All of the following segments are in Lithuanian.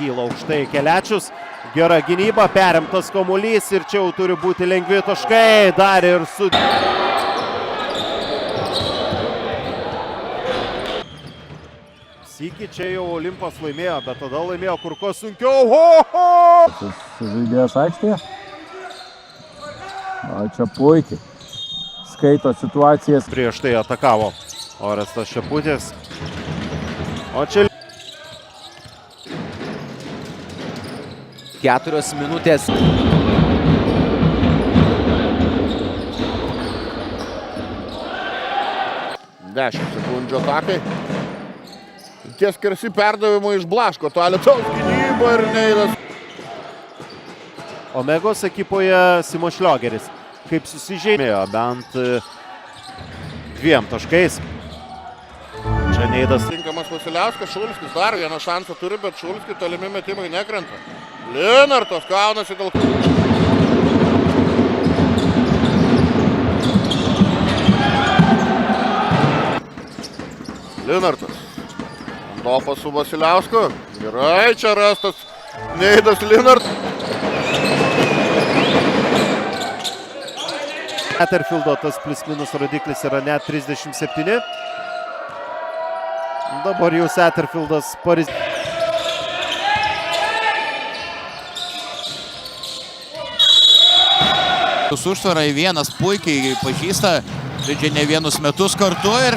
kyla aukštai Kelečius. Gera gynyba, perimtas kamuolys ir čia jau turi būti lengvi taškai. Dar ir su... Sykį čia jau Olimpas laimėjo, bet tada laimėjo kur kas sunkiau. Žaidėjas aikštėje. O čia puikiai. Skaito situacijas. Prieš tai atakavo Orestas Šeputis. O čia... 4 minutės. Dešimt sekundžių atakai. Tie skersi perdavimo išblaško, to Alytaus gynyba ir Neidas. Omegos ekipoje Simo Šliogeris. Kaip susižymėjo bent 2 taškais. Čia Neidas. Tinkamas Vasiliauskas, Šulskis dar vieną šansą turi, bet Šulskis tolimi metimai nekrenta. Linartas kaunasi dėl... Linartas. Topas su Vasiliausku. Gerai, čia rastas Neidas Linartas. Satterfieldo tas plius-minus rodiklis yra net 37. Dabar jau Satterfieldas Užtvarą į vienas puikiai pažįsta, žaidžia ne vienus metus kartu ir...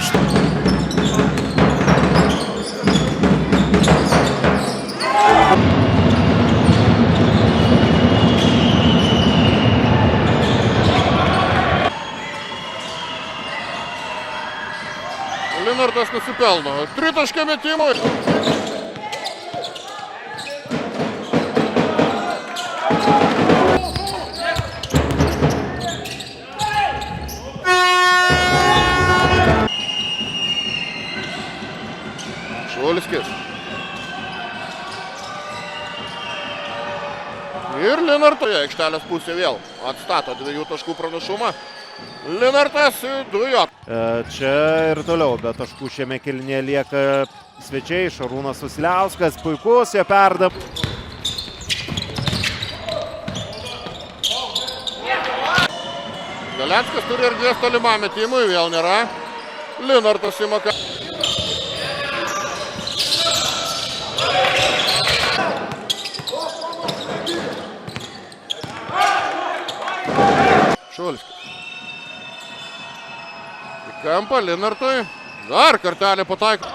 Linartas nusipelno. 3 taškai metimų. Šulskis. Ir Linartas aikštelės pusė vėl atstato 2 taškų pranašumą. Linartas 2. Čia ir toliau, bet taškų šiame kėlinyje lieka svečiai. Šarūnas Vasiliauskas, puikus jo perdavim. Galeckas turi erdvės tolimam metimui, vėl nėra. Linartas įmaka. Šulskis. Į kampą Linartui. Dar kartelį pataiko.